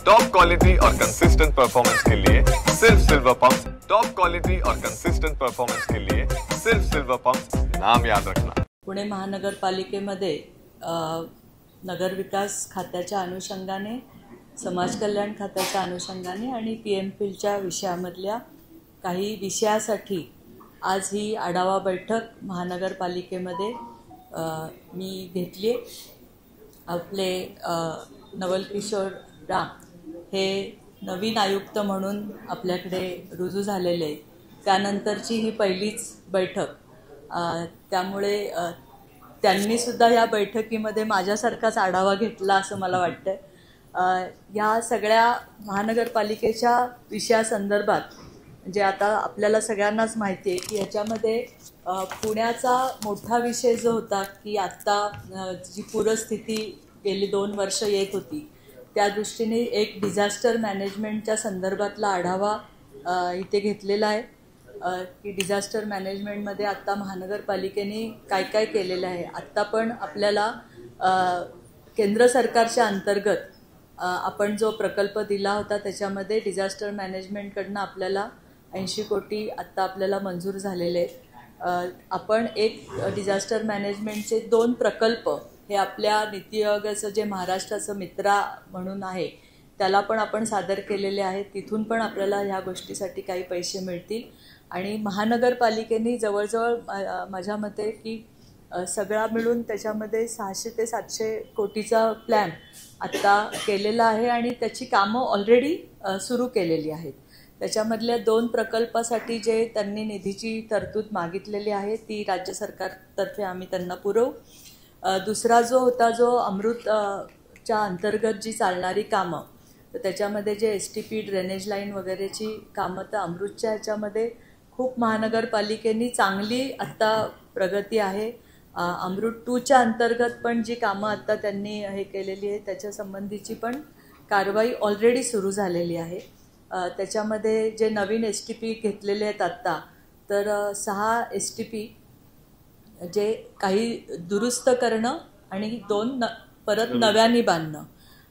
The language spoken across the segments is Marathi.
टॉप क्वालिटी और कंसिस्टेंट परफॉर्मेंस के लिए सिर्फ सिल्वर पंप्स। टॉप क्वालिटी और कंसिस्टेंट परफॉर्मेंस के लिए सिर्फ सिल्वर पंप्स, नाम याद रखना। पुणे महानगरपालिकेमध्ये नगरविकास खात्याच्या अनुषंगाने, समाज कल्याण खात्याच्या अनुषंगाने आणि पीएमपीच्या विषयामधल्या काही विषयासाठी आज ही आढावा बैठक महानगरपालिकेमध्ये मी घेतली। आपले नवल किशोर राम हे नवीन आयुक्त म्हणून आपल्याकडे रुजू झालेले, त्यानंतरची ही पहिलीच बैठक, त्यामुळे त्यांनी सुद्धा या बैठकीमध्ये माझ्यासारखाच आढावा घेतला असं मला वाटतं। या सगळ्या महानगरपालिकेच्या विषयासंदर्भात म्हणजे आता आपल्याला सगळ्यांनाच माहिती आहे की याच्यामध्ये पुण्याचा मोठा विषय जो होता की आत्ता जी पूरस्थिती गेली 2 वर्ष येत होती, त्या दृष्टीने एक डिझास्टर मॅनेजमेंटच्या संदर्भातला आढावा इथे घेतलेला आहे की डिझास्टर मॅनेजमेंटमध्ये आत्ता महानगरपालिकेने काय काय केलेलं आहे। आत्ता पण आपल्याला केंद्र सरकारच्या अंतर्गत आपण जो प्रकल्प दिला होता त्याच्यामध्ये डिझास्टर मॅनेजमेंटकडनं आपल्याला 80 कोटी आत्ता आपल्याला मंजूर झालेले आहेत। आपण एक डिझास्टर मॅनेजमेंटचे 2 प्रकल्प हे आपल्या नीती आयोगाचं जे महाराष्ट्राचं मित्रा म्हणून आहे त्याला पण आपण सादर केलेले आहेत। तिथून पण आपल्याला ह्या गोष्टीसाठी काही पैसे मिळतील आणि महानगरपालिकेने जवळजवळ माझ्या मते की सगळा मिळून त्याच्यामध्ये 600 ते 700 कोटीचा प्लॅन आत्ता केलेला आहे आणि त्याची कामं ऑलरेडी सुरू केलेली आहेत। त्याच्यामधल्या 2 प्रकल्पासाठी जे त्यांनी निधीची तरतूद मागितलेली आहे ती राज्य सरकारतर्फे आम्ही त्यांना पुरवू। दुसरा जो होता जो अमृतच्या अंतर्गत जी चालणारी कामं, तर त्याच्यामध्ये जे STP ड्रेनेज लाईन वगैरेची कामं, तर अमृतच्या ह्याच्यामध्ये खूप महानगरपालिकेनी चांगली आत्ता प्रगती आहे। अमृत 2च्या अंतर्गत पण जी कामं आत्ता त्यांनी हे केलेली आहे त्याच्या संबंधीची पण कारवाई ऑलरेडी सुरू झालेली आहे। त्याच्यामध्ये जे नवीन STP घेतलेले आहेत आत्ता, तर 6 STP जे काही दुरुस्त करणं आणि 2 परत नव्याने बांधणं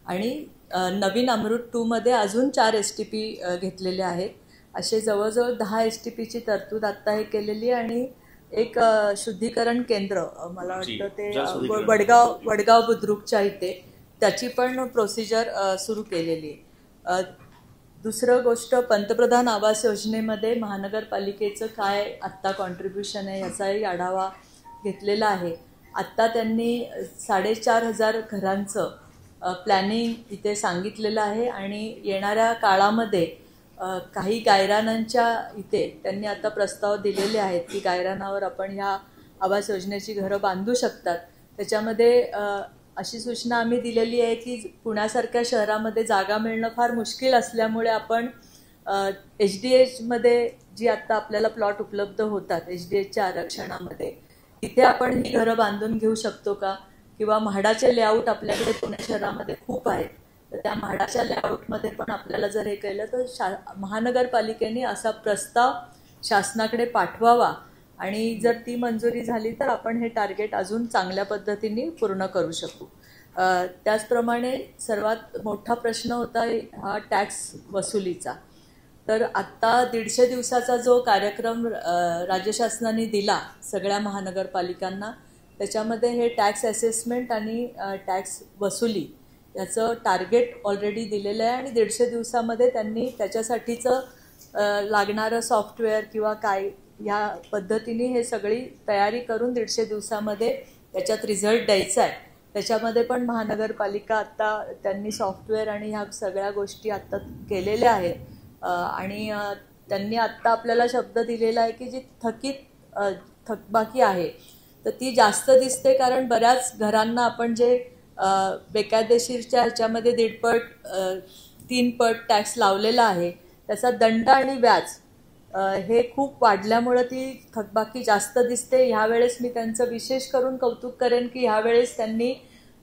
आणि नवीन अमृत 2मध्ये अजून 4 STP घेतलेले आहेत। असे जवळजवळ 10 STPची तरतूद आत्ता हे केलेली आणि एक शुद्धीकरण केंद्र मला वाटतं ते वडगाव बुद्रुकच्या इथे त्याची पण प्रोसिजर सुरू केलेली आहे। दुसरं गोष्ट, पंतप्रधान आवास योजनेमध्ये महानगरपालिकेचं काय आत्ता कॉन्ट्रीब्युशन आहे याचाही आढावा घेतलेला आहे। आत्ता त्यांनी 4,500 घरांचं प्लॅनिंग इथे सांगितलेलं आहे आणि येणाऱ्या काळामध्ये काही गायरानांच्या इथे त्यांनी आता प्रस्ताव दिलेले आहेत की गायरानावर आपण ह्या आवास योजनेची घरं बांधू शकतात। त्याच्यामध्ये अशी सूचना आम्ही दिलेली आहे की पुण्यासारख्या शहरामध्ये जागा मिळणं फार मुश्किल असल्यामुळे आपण HDHमध्ये जी आत्ता आपल्याला प्लॉट उपलब्ध होतात HDHच्या आरक्षणामध्ये, तिथे आपण ही घरं बांधून घेऊ शकतो का, किंवा म्हाडाचे लेआउट आपल्याकडे पुणे शहरामध्ये खूप आहेत, तर त्या म्हाडाच्या लेआउटमध्ये पण आपल्याला जर हे केलं तर महानगरपालिकेने असा प्रस्ताव शासनाकडे पाठवावा आणि जर ती मंजुरी झाली तर आपण हे टार्गेट अजून चांगल्या पद्धतीने पूर्ण करू शकू। त्याचप्रमाणे सर्वात मोठा प्रश्न होता हा टॅक्स वसुलीचा। तर आत्ता 150 दिवसाचा जो कार्यक्रम राज्य शासनाने दिला सगळ्या महानगरपालिकांना, त्याच्यामध्ये हे टॅक्स असेसमेंट आणि टॅक्स वसुली याचं टार्गेट ऑलरेडी दिलेलं आहे आणि 150 दिवसामध्ये त्यांनी त्याच्यासाठीचं लागणारं सॉफ्टवेअर किंवा काय ह्या पद्धतीने हे सगळी तयारी करून 150 दिवसामध्ये त्याच्यात रिझल्ट द्यायचा आहे। त्याच्यामध्ये पण महानगरपालिका आत्ता त्यांनी सॉफ्टवेअर आणि ह्या सगळ्या गोष्टी आत्ता केलेल्या आहेत आणि त्यांनी आत्ता आपल्याला शब्द दिलेला आहे की जी थकबाकी आहे तर ती जास्त दिसते, कारण बऱ्याच घरांना आपण जे बेकायदेशीरच्या ह्याच्यामध्ये 1.5 पट 3 पट टॅक्स लावलेला आहे त्याचा दंड आणि व्याज हे खूप वाढल्यामुळे ती थकबाकी जास्त दिसते। ह्यावेळेस मी त्यांचं विशेष करून कौतुक करेन की ह्यावेळेस त्यांनी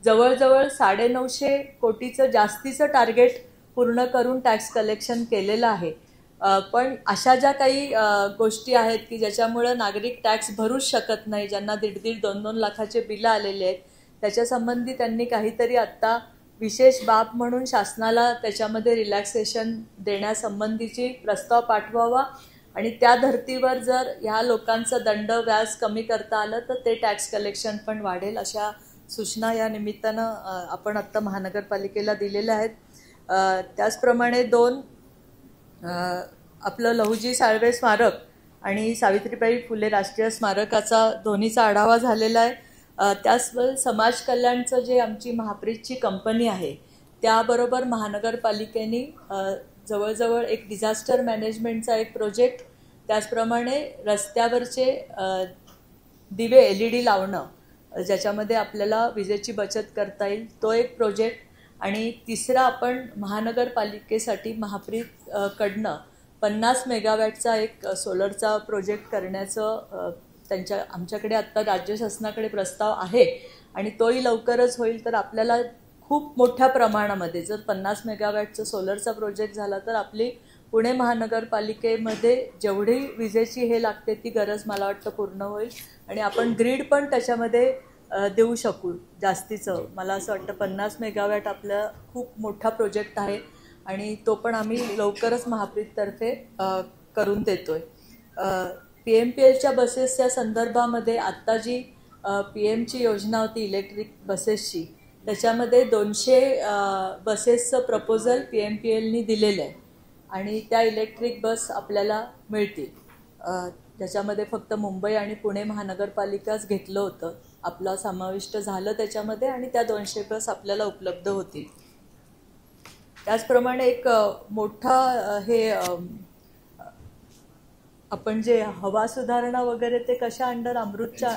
जवळजवळ 950 कोटीचं जास्तीचं टार्गेट पूर्ण करून टॅक्स कलेक्शन केलेलं आहे। पण अशा ज्या काही गोष्टी आहेत की ज्याच्यामुळे नागरिक टॅक्स भरूच शकत नाही, ज्यांना 1.5-2 लाखाचे बिलं आलेले आहेत, त्याच्यासंबंधी त्यांनी काहीतरी आत्ता विशेष बाब म्हणून शासनाला त्याच्यामध्ये रिलॅक्सेशन देण्यासंबंधीची प्रस्ताव पाठवावा आणि त्या धर्तीवर जर ह्या लोकांचं दंड व्याज कमी करता आलं तर ते टॅक्स कलेक्शन पण वाढेल, अशा सूचना या निमित्तानं आपण आत्ता महानगरपालिकेला दिलेल्या आहेत. त्याचप्रमाणे आपलं लहुजी साळवे स्मारक आणि सावित्रीबाई फुले राष्ट्रीय स्मारकाचा दोन्हीचा आढावा झालेला आहे. त्याचबरोबर समाज कल्याणचं जे आमची महाप्रीतची कंपनी आहे त्याबरोबर महानगरपालिकेने जवळजवळ एक डिझास्टर मॅनेजमेंटचा एक प्रोजेक्ट, त्याचप्रमाणे रस्त्यावरचे दिवे LED लावणं ज्याच्यामध्ये आपल्याला विजेची बचत करता येईल तो एक प्रोजेक्ट, आणि तिसरा आपण महानगरपालिकेसाठी महाप्रीत कडनं 50 मेगावॅटचा एक सोलरचा प्रोजेक्ट करण्याचं आमच्याकडे आत्ता राज्य शासनाकडे प्रस्ताव आहे आणि तोही लवकरच होईल. तर आपल्याला खूप मोठ्या प्रमाणामध्ये जर 50 मेगावॅटचा सोलरचा प्रोजेक्ट झाला तर आपली पुणे महानगरपालिकेमध्ये जेवढी विजेची हे लागते ती गरज मला वाटतं पूर्ण होईल आणि आपण ग्रीड पण त्याच्यामध्ये देऊ शकू जास्तीचं. मला असं वाटतं 50 मेगावॅट आपला खूप मोठा प्रोजेक्ट आहे आणि तो पण आम्ही लवकरच महाप्रीततर्फे करून देतोय. PMPLच्या बसेसच्या संदर्भामध्ये आत्ता जी PMची योजना होती इलेक्ट्रिक बसेसची, त्याच्यामध्ये 200 बसेसचं प्रपोजल PMPLनी दिलेलं आहे आणि त्या इलेक्ट्रिक बस आपल्याला मिळतील. त्याच्यामध्ये फक्त मुंबई आणि पुणे महानगरपालिकाच घेतलं होतं, आपलं समाविष्ट झालं त्याच्यामध्ये आणि त्या 200 बस आपल्याला उपलब्ध होतील. त्याचप्रमाणे एक मोठा आपण जे हवा सुधारणा वगैरे ते कशा अंडर अमृतच्या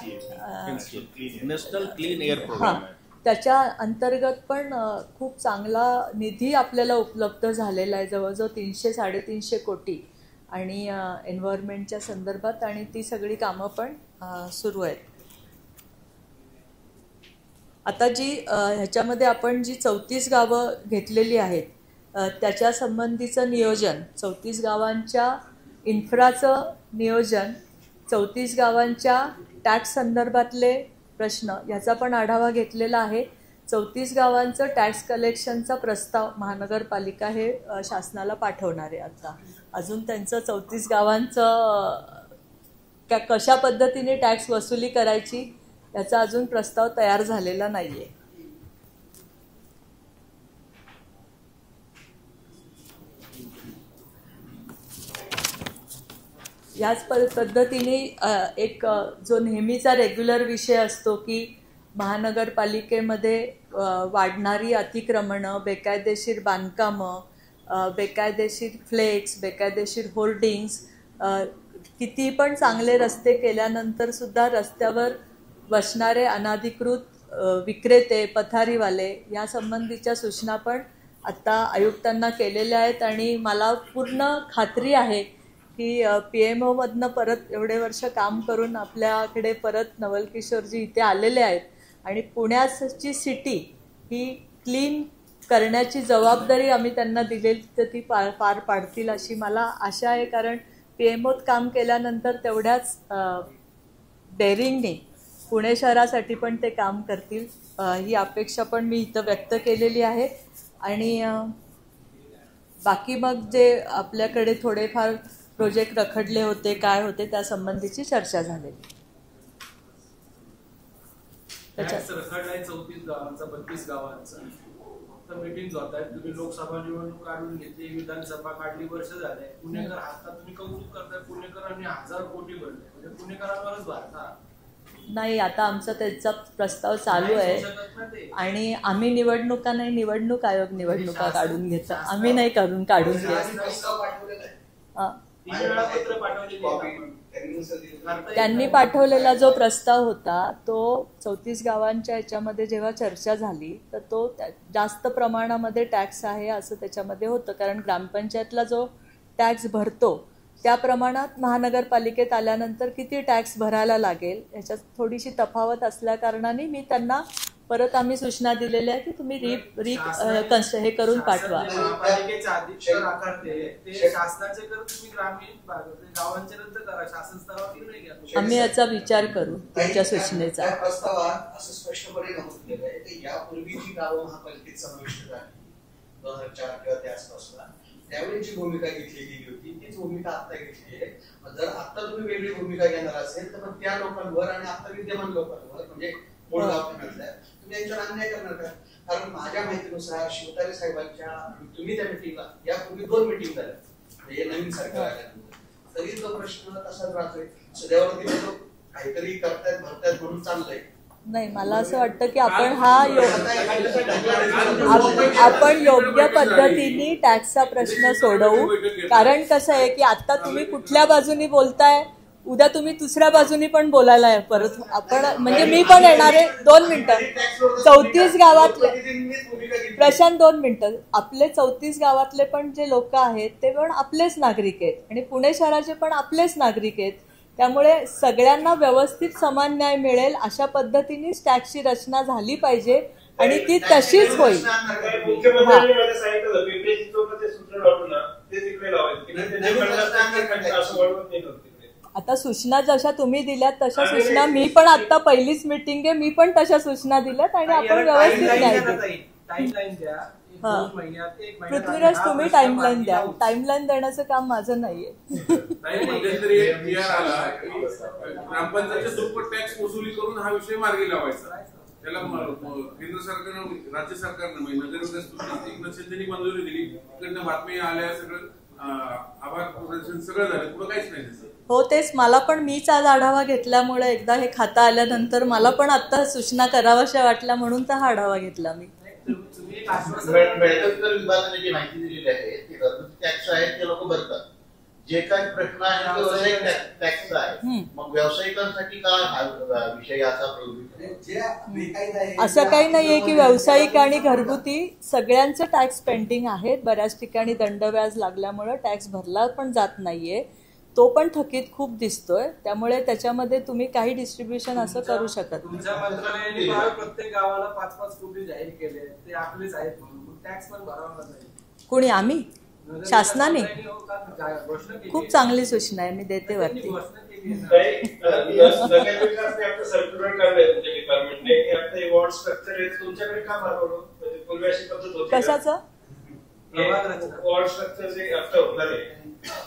नॅशनल क्लीन एअर प्रोग्राम त्याच्या अंतर्गत पण खूप चांगला निधी आपल्याला उपलब्ध झालेला आहे, जवळजवळ 300-350 कोटी आणि एन्व्हायरमेंटच्या संदर्भात, आणि ती सगळी कामं पण सुरू आहेत. आता जी ह्याच्यामध्ये आपण जी 34 गावं घेतलेली आहेत त्याच्या संबंधीचं नियोजन, 34 गावांच्या इन्फ्राचं नियोजन, 34 गावांच्या टॅक्स संदर्भातले प्रश्न याचा पण आढावा घेतलेला आहे. 34 गावांचं टॅक्स कलेक्शनचा प्रस्ताव महानगरपालिका हे शासनाला पाठवणार आहे. आता अजून त्यांचं 34 गावांचं कशा पद्धतीने टॅक्स वसुली करायची याचा अजून प्रस्ताव तयार झालेला नाही आहे. याच पद्धतीने एक जो नेहमीचा रेग्युलर विषय असतो की महानगरपालिकेमध्ये वाढणारी अतिक्रमणं, बेकायदेशीर बांधकामं, बेकायदेशीर फ्लेक्स, बेकायदेशीर होर्डिंग्स, किती पण चांगले रस्ते केल्यानंतर सुद्धा रस्त्यावर बसणारे अनाधिकृत विक्रेते, पथारीवाले या संबंधीच्या सूचना पण आता आयुक्तांना केलेल्या आहेत आणि मला पूर्ण खात्री आहे की PMOमधनं परत एवढे वर्ष काम करून आपल्याकडे परत नवल किशोरजी इथे आलेले आहेत आणि पुण्याची सिटी ही क्लीन करण्याची जबाबदारी आम्ही त्यांना दिलेली तर ती पार पाडतील अशी मला आशा आहे. कारण PMOत काम केल्यानंतर तेवढ्याच डेअरिंगने पुणे शहरासाठी पण ते काम करतील ही अपेक्षा पण मी इथं व्यक्त केलेली आहे. आणि बाकी मग जे आपल्याकडे थोडेफार प्रोजेक्ट रखडले होते काय होते त्या संबंधीची चर्चा झालेली. रखडलाय 34 गावांचा 32 गावांचा फक्त मीटिंग होत आहेत. तुम्ही लोकसभा निवडणूक काढून घेतली, विधानसभा काढली, वर्ष झाले. पुणेकर आता तुम्ही कौतुक करताय, पुणेकरांनी 1000 कोटी भरले, म्हणजे पुणेकरांवरच भारता नाही. आता आमचा त्याचा प्रस्ताव चालू आहे आणि आम्ही निवडणूक आयोग निवडणुका काढून घेतो, आम्ही नाही काढून घेत. त्यांनी पाठवलेला जो प्रस्ताव होता तो 34 गावांच्या ह्याच्यामध्ये जेव्हा चर्चा झाली तर तो जास्त प्रमाणामध्ये टॅक्स आहे असं त्याच्यामध्ये होतं. कारण ग्रामपंचायतला जो टॅक्स भरतो त्या प्रमाणात महानगरपालिकेत आल्यानंतर किती टॅक्स भरायला लागेल याच्यात थोडीशी तफावत असल्याकारणाने मी त्यांना परत आम्ही सूचना दिलेल्या आहे की तुम्ही हे करून पाठवा. महापालिकेचे अध्यक्ष आकारते ते शासनाचे कर तुम्ही ग्रामीण गावांचे रद्द करा, शासन स्तरावर निर्णय घ्या. आम्ही याचा विचार करू तुमच्या सूचनेचा. प्रस्तावात असं स्पष्टपणे नमूद केलं आहे की यापूर्वी जी गावं महापालिकेत समाविष्ट झाली 2004 किंवा त्या आसपासला त्यावेळी जी भूमिका घेतली गेली होती तीच भूमिका आता घेतली आहे. जर आता तुम्ही वेगळी भूमिका घेणार असेल तर मग त्या लोकांवर आणि आता विद्यमान लोकांवर म्हणजे मूळ गावातल्या तुम्ही यांच्यावर अन्याय करणार का? कारण माझ्या माहितीनुसार शिवतारे साहेबांच्या तुम्ही त्या मिटिंगला यापूर्वी 2 मिटिंग झाल्या हे नवीन सरकार आल्यानंतर तरी तो प्रश्न तसाच राहतोय. सध्यावरती काहीतरी करतायत भरतायत म्हणून चाललंय. नाही, मला असं वाटतं की आपण आपण योग्य पद्धतीने टॅक्सचा प्रश्न सोडवू. कारण कसं आहे की आता तुम्ही कुठल्या बाजूनी बोलताय, उद्या तुम्ही दुसऱ्या बाजूनी पण बोलायला आहे परत. आपण म्हणजे मी पण येणार आहे. 2 मिनिटं. 34 गावातले प्रशांत 2 मिनिटं. आपले 34 गावातले पण जे लोक आहेत ते पण आपलेच नागरिक आहेत आणि पुणे शहराचे पण आपलेच नागरिक आहेत. त्यामुळे सगळ्यांना व्यवस्थित समान न्याय मिळेल अशा पद्धतीनेच टॅक्सची रचना झाली पाहिजे आणि ती तशीच होईल. आता सूचना जशा तुम्ही दिल्यात तशा सूचना मी पण आता पहिलीच मीटिंग आहे, मी पण तशा सूचना दिल्यात आणि आपण व्यवस्थित न्याय देऊ. पृथ्वीराज तुम्ही टाइमलाईन द्या. टाइमलाईन देण्याचं काम माझं नाहीये. ग्रामपंचायतच्या दुप्पट टॅक्स वसुली करून हा विषय मार्गी लावायचा. त्याला केंद्र सरकारनं राज्य सरकारनं नगर विकास त्यांनी मंजुरी दिली. तिकडनं बातमी आल्या, सगळं आभार प्रदर्शन सगळं झालं, पुढे काहीच नाही त्याचं. हो तेच. मला पण मीच आज आढावा घेतल्यामुळे एकदा हे खाता आल्यानंतर मला पण आता सूचना कराव्याशा वाटल्या म्हणून तर हा आढावा घेतला मी. मेडिकल विभागाने जी माहिती दिलेली आहे ती घरगुती टॅक्स आहे ते लोक भरतात. जे काही प्रश्न आहे तो व्यावसायिक टॅक्स आहे. मग व्यावसायिकांसाठी का हा विषय असा असं काही नाहीये की व्यावसायिक आणि घरगुती सगळ्यांचे टॅक्स पेंडिंग आहेत. बऱ्याच ठिकाणी दंडव्याज लागल्यामुळे टॅक्स भरला पण जात नाहीये. तो पण थकीत खूप दिसतोय. त्यामुळे त्याच्यामध्ये तुम्ही काही डिस्ट्रीब्युशन असं करू शकत नाही. तुमच्या मंत्रालयाने प्रत्येक गावाला 5-5 कोटी जाहीर केले, ते आपलेच आहेत म्हणून टॅक्स पण भरावा नाही. कोणी? आम्ही शासनाने? खूप चांगली सूचना आहे, मी देते वरती. कशाचं? वॉर्ड स्ट्रक्चर जे आता होणार आहे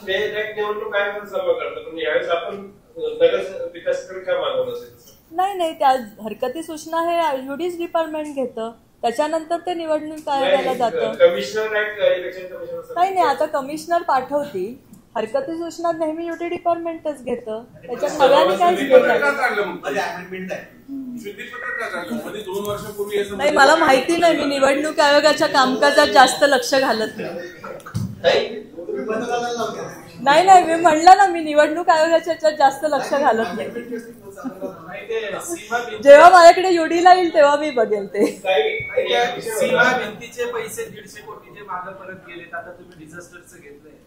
ते निवडणूक आयोगाने जमा करतात, पण यावेळेस आपण नगर विकासाकडे काय मागवलं असेल? नाही, त्या हरकती सूचना हे युडीज डिपार्टमेंट घेतं, त्याच्यानंतर ते निवडणूक आयोगाला जातं. कमिशनर इलेक्शन कमिशनर नाही, आता कमिशनर पाठवतील. हरकती सूचना नेहमी युटी डिपार्टमेंटच घेतं. त्याच्यात नव्याने काहीच नाही. मला माहिती नाही, मी निवडणूक आयोगाच्या कामकाजात जास्त लक्ष घालत नाही. मी म्हणलं ना, मी निवडणूक आयोगाच्या याच्यात जास्त लक्ष घालत नाही. जेव्हा माझ्याकडे युडीला येईल तेव्हा मी बघेल ते. सीमा भिंतीचे पैसे 150 कोटीचे मागे परत गेलेत, आता तुम्ही डिझास्टरचं घेतलंय.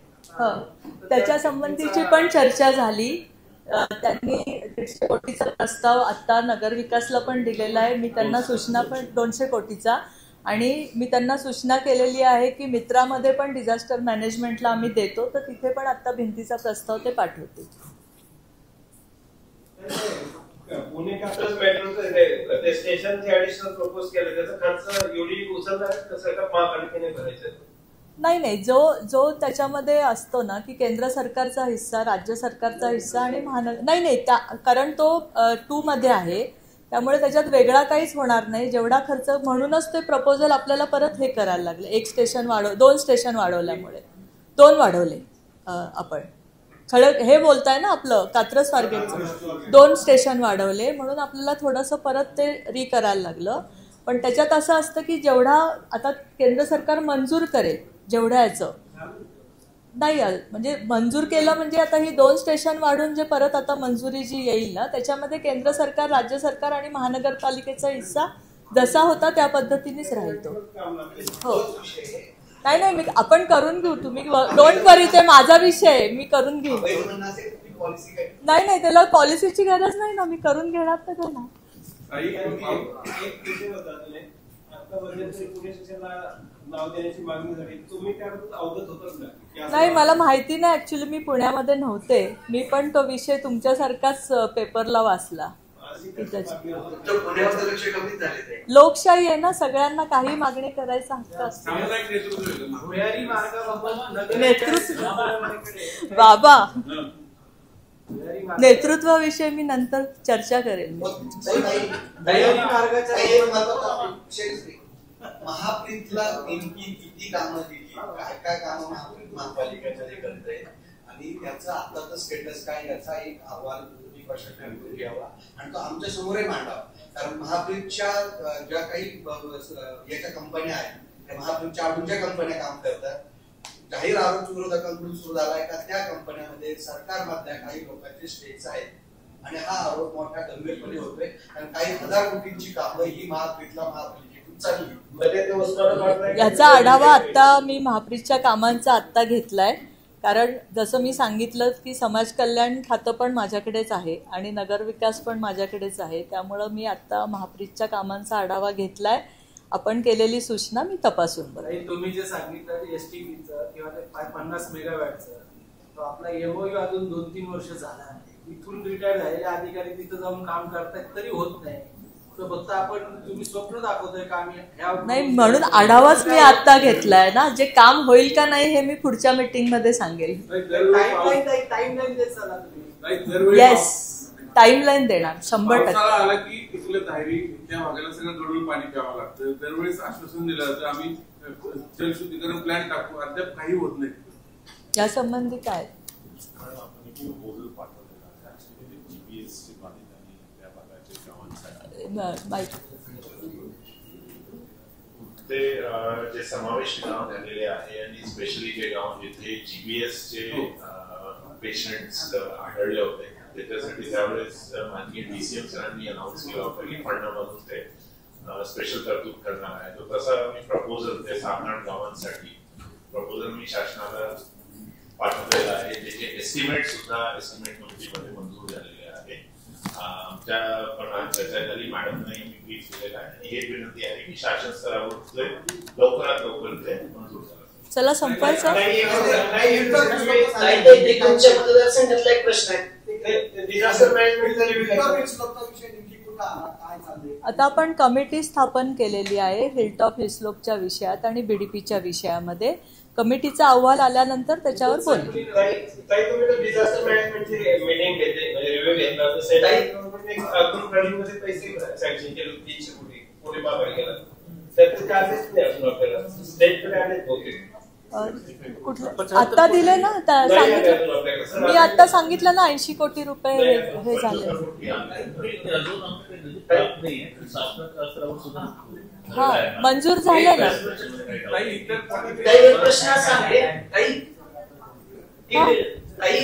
त्याच्या संबंधीची पण चर्चा झाली. त्यांनी 150 कोटीचा प्रस्ताव आता नगर विकासला पण दिलेला आहे. मी त्यांना सूचना पण 200 कोटीचा आणि मी त्यांना सूचना केलेली आहे की मित्रामध्ये पण डिझास्टर मॅनेजमेंटला आम्ही देतो, तर तिथे पण आता भिंतीचा प्रस्ताव ते पाठवतील. पुणे कॅपिटल मेट्रोचं ते स्टेशन जे ऍडिशनल प्रपोज केलं त्याचा खर्च युडी उचलणार कसं का महापालिकेने भरायचं? नाही, जो त्याच्यामध्ये असतो ना की केंद्र सरकारचा हिस्सा, राज्य सरकारचा हिस्सा आणि नाही, कारण तो 2 मध्ये आहे, त्यामुळे त्याच्यात वेगळा काहीच होणार नाही. जेवढा खर्च, म्हणूनच ते प्रपोजल आपल्याला परत हे करायला लागले. 1 स्टेशन 2 स्टेशन वाढवल्यामुळे 2 वाढवले. आपण खडक हे बोलताय ना आपलं कात्रज स्वारगेटचं 2 स्टेशन वाढवले, म्हणून आपल्याला थोडंसं परत ते करायला लागलं. पण त्याच्यात असं असतं की जेवढा आता केंद्र सरकार मंजूर करेल जेवढ्याचं नाही, म्हणजे मंजूर केलं म्हणजे आता ही 2 स्टेशन वाढून जे परत आता मंजुरी जी येईल ना, त्याच्यामध्ये केंद्र सरकार, राज्य सरकार आणि महानगरपालिकेचा हिस्सा जसा होता त्या पद्धतीनेच राहील तो. हो, नाही, आपण करून घेऊ. तुम्ही डोंट वरी, ते माझा विषय आहे, मी करून घेऊ. नाही, त्याला पॉलिसीची गरज नाही ना, मी करून घेणार तर घेणार. एक विषय होता आता मध्यंतरी पुणे स्टेशनला नाव देण्याची मागणीसाठी तुम्ही त्याबद्दल अवगत होतात ना? नाही, मला माहिती नाही. ऍक्च्युली मी पुण्यामध्ये नव्हते. मी पण तो विषय तुमच्यासारखाच पेपरला वाचला. लोकशाही आहे ना, सगळ्यांना काही मागणी करायचा हक्क असतो. नेतृत्व बाबा, नेतृत्वाविषयी मी नंतर चर्चा करेन. महाप्रीतला नेमकी किती कामं दिली, काय काय कामं महाप्रीत महापालिकेच्या करते आणि त्याचा आताचा स्टेटस काय याचा एक अहवाल तुम्ही प्रशासनाकडून घ्यावा आणि तो आमच्या समोरही मांडावा. कारण महाप्रीतच्या ज्या काही याच्या कंपन्या आहेत त्या महाप्रीतच्या अजून ज्या कंपन्या काम करतात, जाहीर आरोप विरोधकांकडून सुरू झालाय का त्या कंपन्यांमध्ये सरकारमधल्या काही लोकांचे स्टेक्स आहेत आणि हा आरोप मोठ्या गंभीरपणे होतोय. कारण काही हजार कोटींची कामं ही महाप्रीतला महापालिकेतून चालली. याचा आढावा आता मी महाप्रीतच्या कामांचा आत्ता घेतलाय. कारण जसं मी सांगितलं की समाज कल्याण खातं पण माझ्याकडेच आहे आणि नगरविकास पण माझ्याकडेच आहे. त्यामुळं मी आत्ता महाप्रीतच्या कामांचा आढावा घेतलाय. आपण केलेली सूचना मी तपासून बघेन. तुम्ही जे सांगितलं एसटीपीचं किंवा ते 50 मेगावॅटचं, तो आपला एमओयू अजून 2-3 वर्ष झाला आहे. इथून रिटायर झालेले अधिकारी तिथं जाऊन काम करतायत तरी होत नाही. फक्त आपण तुम्ही स्वप्न दाखवतोय काम नाही, म्हणून आढावाच मी आता घेतलाय ना. जे काम होईल का नाही हे मी पुढच्या मीटिंग मध्ये सांगेल. टाइमलाईन देत चला तुम्ही. येस, टाइमलाईन देणार 100%. आला की इथल्या धायरी त्या भागाला सगळं गडूळ पाणी प्यावं लागतं. दरवेळेस आश्वासन दिलं जातं आम्ही जलशुद्धीकरण प्लॅन टाकू, अद्याप काही होत नाही. या संबंधी काय ते जे समावेश गाव झालेले आहे आणि स्पेशली जे गाव जिथे जीबीएस चे पेशंट्स आढळले होते त्याच्यासाठी त्यावेळेस माननीय डीसीएम सरांनी अनाऊन्स केला होता की फंडामधून ते स्पेशल तरतूद करणार आहे. तो तसा मी प्रपोजल त्या 7-8 गावांसाठी प्रपोजल मी शासनाला पाठवलेला आहे. त्याचे एस्टिमेट सुद्धा एस्टिमेट कमिटीमध्ये मंजूर झालेले आहे. आमच्या पण चर्चा झाली, मॅडमने मी ब्रीफ केलेला आहे आणि हे विनंती आहे की शासन स्तरावर लवकरात लवकर ते मंजूर करा. चला संपर्क. मतदारसंघातला एक प्रश्न आहे, आता आपण कमिटी स्थापन केलेली आहे हिलटॉप हिस्लोपच्या विषयात आणि बीडीपीच्या विषयामध्ये. कमिटीचा अहवाल आल्यानंतर त्याच्यावर बोलू. डिझास्टर मॅनेजमेंटची मीटिंग घेते म्हणजे रिव्ह्यू घेतला पैसे सँक्शन केले 300 कोटी पुणे महापालिकेला. त्याचे चार्जेस नाही अजून आपल्याला स्टेटकडे आलेच बहुतेक. आता दिले ना, सांगितलं मी आता सांगितलं ना 80 कोटी रुपये हे झाले. हा, मंजूर झाले ना. प्रश्न असा आहे काही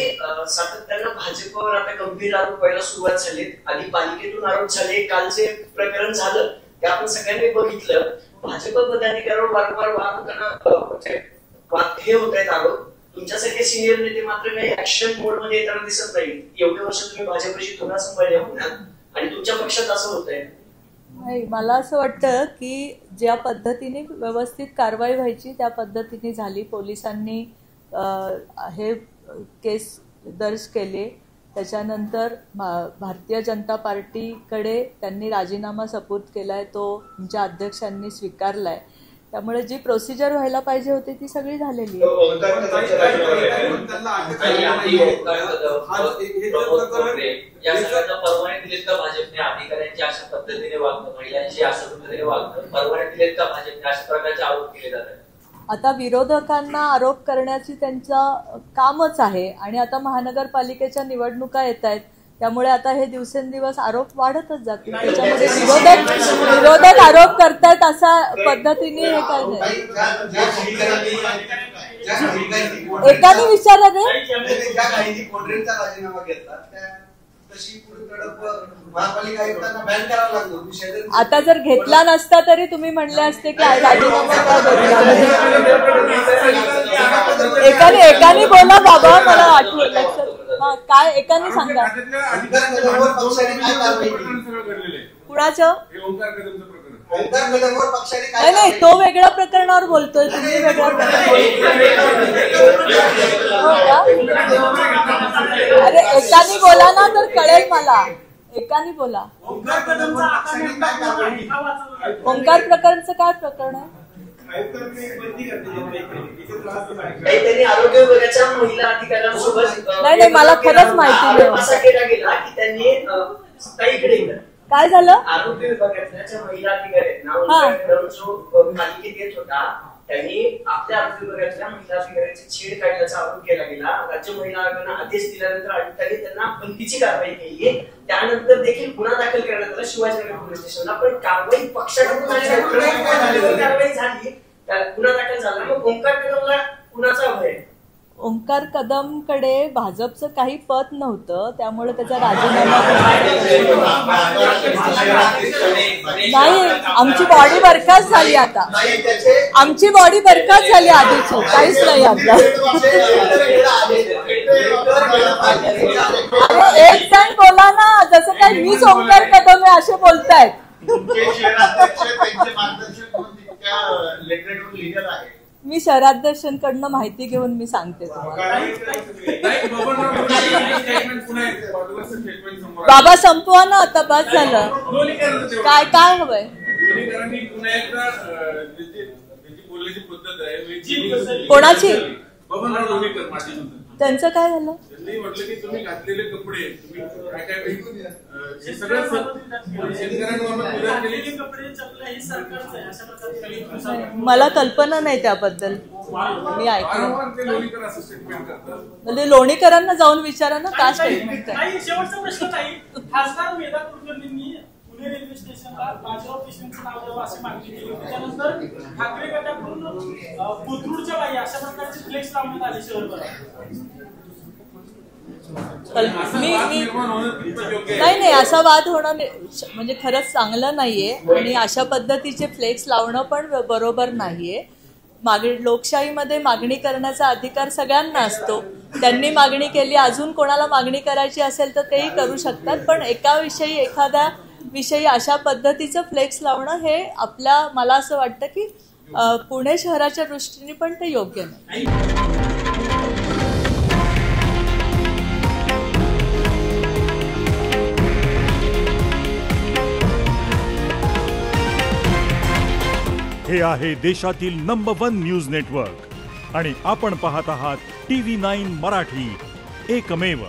सातत्यानं भाजपवर आता गंभीर आरोप व्हायला सुरुवात झाली. आधी पालिकेतून आरोप झाले, काल जे प्रकरण झालं ते आपण सगळ्यांनी बघितलं. भाजप पदाधिकाऱ्यांवर वारंवार हे होत आहेत आरोप. तुमच्यासारखे सिनियर नेते मात्र काही ऍक्शन मोड मध्ये येताना दिसत नाही. एवढे वर्ष तुम्ही भाजपशी तुलना सांभाळल्या पुण्यात आणि तुमच्या पक्षात असं होत आहे. नाही, मला असं वाटतं की ज्या पद्धतीने व्यवस्थित कारवाई व्हायची त्या पद्धतीने झाली. पोलिसांनी हे केस दर्ज केले. त्याच्यानंतर भारतीय जनता पार्टीकडे त्यांनी राजीनामा सपूर्द केलाय, तो तुमच्या अध्यक्षांनी स्वीकारलाय. त्यामुळे जी प्रोसिजर व्हायला पाहिजे होती ती सगळी झालेली आहे. परवाने दिलेत का भाजपने अधिकाऱ्यांची अशा पद्धतीने वागणं, महिलांची अशा पद्धतीने वागणं, परवाने दिलेत का भाजपने अशा प्रकारचे आरोप केले जातात? आता विरोधकांना आरोप करण्याची त्यांचं कामच आहे आणि आता महानगरपालिकेच्या निवडणुका येत आहेत. त्यामुळे आता हे दिवसेंदिवस आरोप वाढतच जातील. त्याच्यामध्ये विरोधक आरोप करतायत अशा पद्धतीने हे काय नाही. एकाने विचारलं आता जर घेतला नसता तरी तुम्ही म्हणले असते की राजीनामा काय एकाने बोला बाबा, मला आठवण लक्षात काय एकाने सांगा. कुणाचं? हे ओंकार कदमचं प्रकरण. ओंकार कदमवर पक्षाने काय नाही नाही, तो वेगळ्या प्रकरणावर बोलतोय, तुम्ही वेगळ्या अरे एकाने बोला ना तर कळेल मला, एकाने बोला. ओंकार कदमचा आता नेमका कोण आहे? हा वाचवला. ओंकार प्रकरणचं काय प्रकरण आहे? त्यांनी आरोग्य विभागाच्या महिला अधिकाऱ्यांसोबत नाही नाही, मला खरंच माहिती नाही. असा केला गेला की त्यांनी ताईकडे काय झालं? आरोग्य विभागातल्या ज्या महिला अधिकारी आहेत ना, जो मालिकेत येत होता, त्यांनी आपल्या आरोग्य विभागातल्या महिला अधिकाऱ्यांची छेड काढल्याचा आरोप केला गेला. राज्य महिला आयोगानं आदेश दिल्यानंतर आयुक्तांनी त्यांना बंदीची कारवाई केली. त्यानंतर देखील गुन्हा दाखल करण्यात आला शिवाजीनगर पोलीस स्टेशनला. पण कारवाई पक्षाकडून कारवाई झाली, गुन्हा दाखल झाला. मग ओंकार कदमला कुणाचा भय? ओंकार कदमकडे भाजपचं काही पद नव्हतं, त्यामुळे त्याचा राजीनामा नाही. आमची बॉडी बरखास्त झाली आता, आमची बॉडी बरखास्त झाली आधीच, काहीच नाही आता. एक जण बोला ना, जसं काय मीच ओंकार कदम आहे असे बोलतायत. मी शहराध्यक्षांकडनं माहिती घेऊन मी सांगते तुम्हाला. बाबा संपवा ना आता, बस झालं. काय काय हवंय? कोणाची? त्यांचं काय झालं? त्यांनी म्हटलं की तुम्ही घातलेले कपडे, तुम्ही काय हे सगळं शेतकऱ्यांवर कपडे चपला हे सरकारचं आहे अशा प्रकारचे. मला कल्पना नाही त्याबद्दल, मी ऐकलं. म्हणजे लोणीकरांना जाऊन विचारा ना का स्टेटमेंट नाही. शेवटचा प्रश्न नाही. खासदार मेधा कुलकर्णींनी पुणे रेल्वे स्टेशनला बाजीराव पेशव्यांचं नाव द्यावं अशी मागणी केली. त्यानंतर ठाकरे गटाकडून कोथरूडच्या बाई अशा प्रकारचे फ्लेक्स लावण्यात आले शहरभरात. नाही, असा वाद होणं म्हणजे खरंच चांगलं नाहीये आणि अशा पद्धतीचे फ्लेक्स लावणं पण बरोबर नाहीये. लोकशाहीमध्ये मागणी करण्याचा अधिकार सगळ्यांना असतो. त्यांनी मागणी केली, अजून कोणाला मागणी करायची असेल तर तेही करू शकतात. पण एखाद्या विषयी अशा पद्धतीचं फ्लेक्स लावणं हे मला असं वाटतं की पुणे शहराच्या दृष्टीने पण ते योग्य नाही. हे आहे देशातील नंबर 1 न्यूज नेटवर्क आणि आपण पाहत आहात TV9 मराठी, एकमेव.